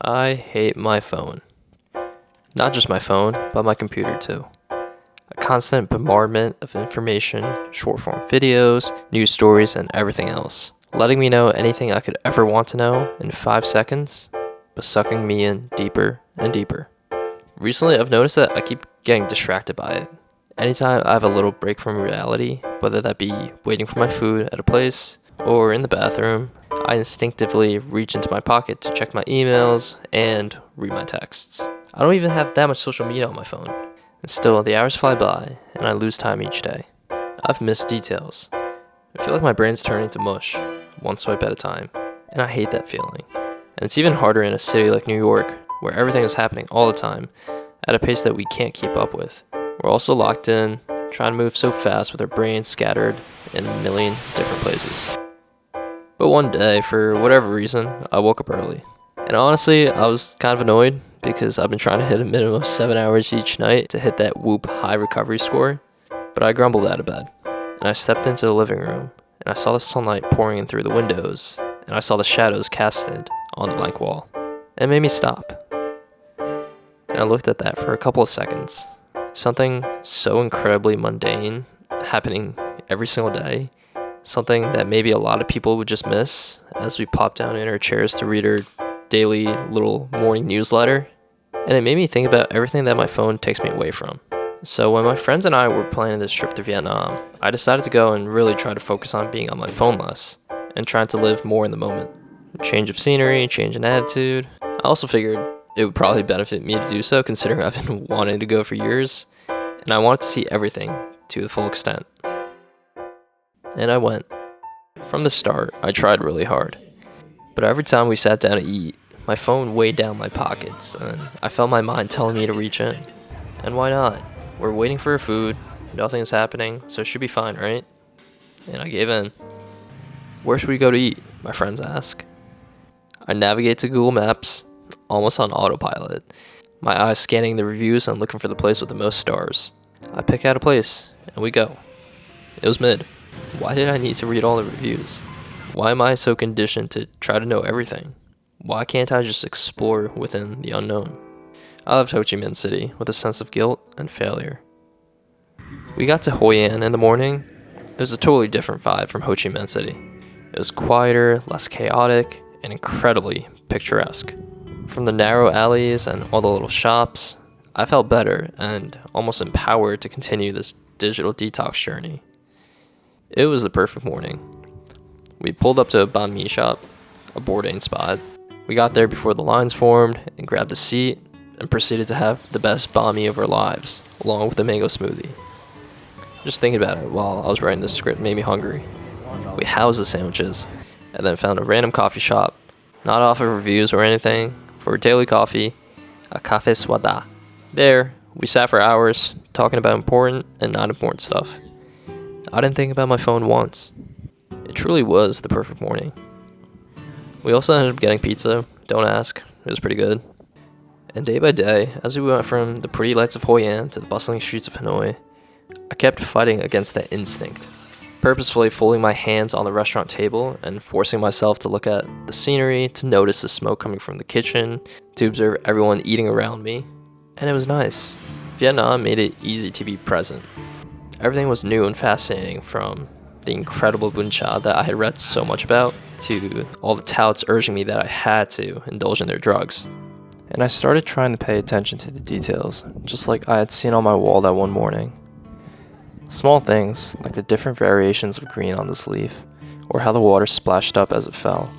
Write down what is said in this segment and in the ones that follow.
I hate my phone. Not just my phone, but my computer too. A constant bombardment of information, short form videos, news stories, and everything else, letting me know anything I could ever want to know in 5 seconds, but sucking me in deeper and deeper. Recently, I've noticed that I keep getting distracted by it. Anytime I have a little break from reality, whether that be waiting for my food at a place or in the bathroom, I instinctively reach into my pocket to check my emails and read my texts. I don't even have that much social media on my phone, and still the hours fly by and I lose time each day. I've missed details. I feel like my brain's turning to mush, one swipe at a time, and I hate that feeling. And it's even harder in a city like New York, where everything is happening all the time, at a pace that we can't keep up with. We're also locked in, trying to move so fast with our brains scattered in a million different places. But one day, for whatever reason, I woke up early. And honestly, I was kind of annoyed because I've been trying to hit a minimum of 7 hours each night to hit that Whoop high recovery score. But I grumbled out of bed, and I stepped into the living room, and I saw the sunlight pouring in through the windows, and I saw the shadows casted on the blank wall. It made me stop. And I looked at that for a couple of seconds. Something so incredibly mundane happening every single day. Something that maybe a lot of people would just miss as we plop down in our chairs to read our daily little morning newsletter. And it made me think about everything that my phone takes me away from. So when my friends and I were planning this trip to Vietnam, I decided to go and really try to focus on being on my phone less and trying to live more in the moment. Change of scenery, change in attitude. I also figured it would probably benefit me to do so, considering I've been wanting to go for years, and I wanted to see everything to the full extent. And I went. From the start, I tried really hard. But every time we sat down to eat, my phone weighed down my pockets, and I felt my mind telling me to reach in. And why not? We're waiting for our food, nothing is happening, so it should be fine, right? And I gave in. Where should we go to eat? My friends ask. I navigate to Google Maps, almost on autopilot, my eyes scanning the reviews and looking for the place with the most stars. I pick out a place, and we go. It was mid. Why did I need to read all the reviews? Why am I so conditioned to try to know everything? Why can't I just explore within the unknown? I left Ho Chi Minh City with a sense of guilt and failure. We got to Hoi An in the morning. It was a totally different vibe from Ho Chi Minh City. It was quieter, less chaotic, and incredibly picturesque. From the narrow alleys and all the little shops, I felt better and almost empowered to continue this digital detox journey. It was the perfect morning. We pulled up to a banh mi shop, a bourdain spot. We got there before the lines formed and grabbed a seat and proceeded to have the best banh mi of our lives, along with a mango smoothie. Just thinking about it while I was writing this script made me hungry. We housed the sandwiches and then found a random coffee shop, not off of reviews or anything, for daily coffee, a cafe swada. There, we sat for hours, talking about important and not important stuff. I didn't think about my phone once. It truly was the perfect morning. We also ended up getting pizza, don't ask, it was pretty good. And day by day, as we went from the pretty lights of Hoi An to the bustling streets of Hanoi, I kept fighting against that instinct, purposefully folding my hands on the restaurant table and forcing myself to look at the scenery, to notice the smoke coming from the kitchen, to observe everyone eating around me. And it was nice. Vietnam made it easy to be present. Everything was new and fascinating, from the incredible bún chả that I had read so much about, to all the touts urging me that I had to indulge in their drugs. And I started trying to pay attention to the details, just like I had seen on my wall that one morning. Small things, like the different variations of green on this leaf, or how the water splashed up as it fell.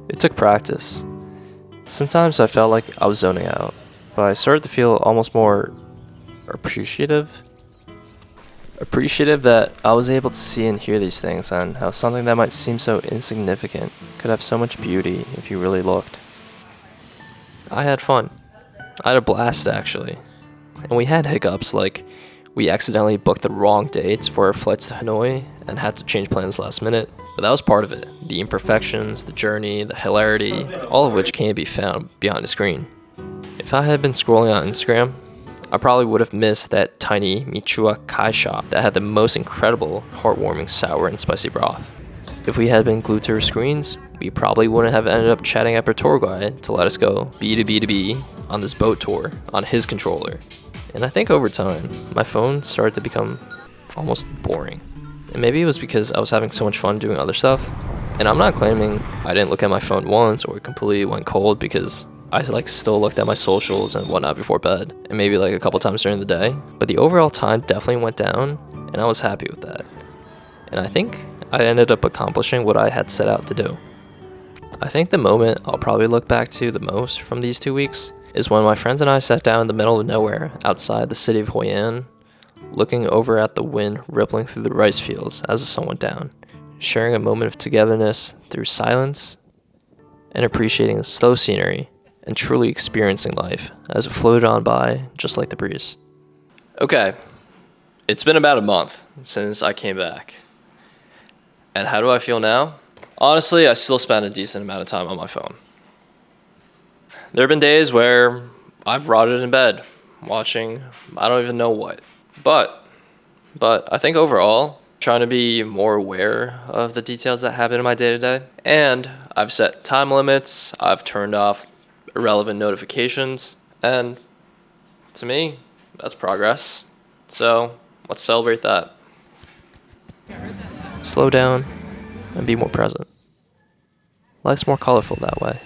It took practice. Sometimes I felt like I was zoning out, but I started to feel almost more appreciative that I was able to see and hear these things, and how something that might seem so insignificant could have so much beauty if you really looked. I had fun. I had a blast, actually. And we had hiccups, like we accidentally booked the wrong dates for our flights to Hanoi and had to change plans last minute. But that was part of it. The imperfections, the journey, the hilarity, all of which can't be found behind a screen. If I had been scrolling on Instagram, I probably would have missed that tiny Michua Kai shop that had the most incredible, heartwarming sour and spicy broth. If we had been glued to our screens, we probably wouldn't have ended up chatting up our tour guide to let us go B to B to B on this boat tour on his controller. And I think over time, my phone started to become almost boring. And maybe it was because I was having so much fun doing other stuff. And I'm not claiming I didn't look at my phone once or it completely went cold, because I still looked at my socials and whatnot before bed, and maybe a couple times during the day. But the overall time definitely went down, and I was happy with that. And I think I ended up accomplishing what I had set out to do. I think the moment I'll probably look back to the most from these 2 weeks is when my friends and I sat down in the middle of nowhere outside the city of Hoi An, looking over at the wind rippling through the rice fields as the sun went down, sharing a moment of togetherness through silence, and appreciating the slow scenery and truly experiencing life as it floated on by just like the breeze. Okay, it's been about a month since I came back. And how do I feel now? Honestly, I still spend a decent amount of time on my phone. There have been days where I've rotted in bed watching I don't even know what. But I think overall, trying to be more aware of the details that happen in my day-to-day. And I've set time limits, I've turned off irrelevant notifications, and to me, that's progress. So let's celebrate that. Slow down and be more present. Life's more colorful that way.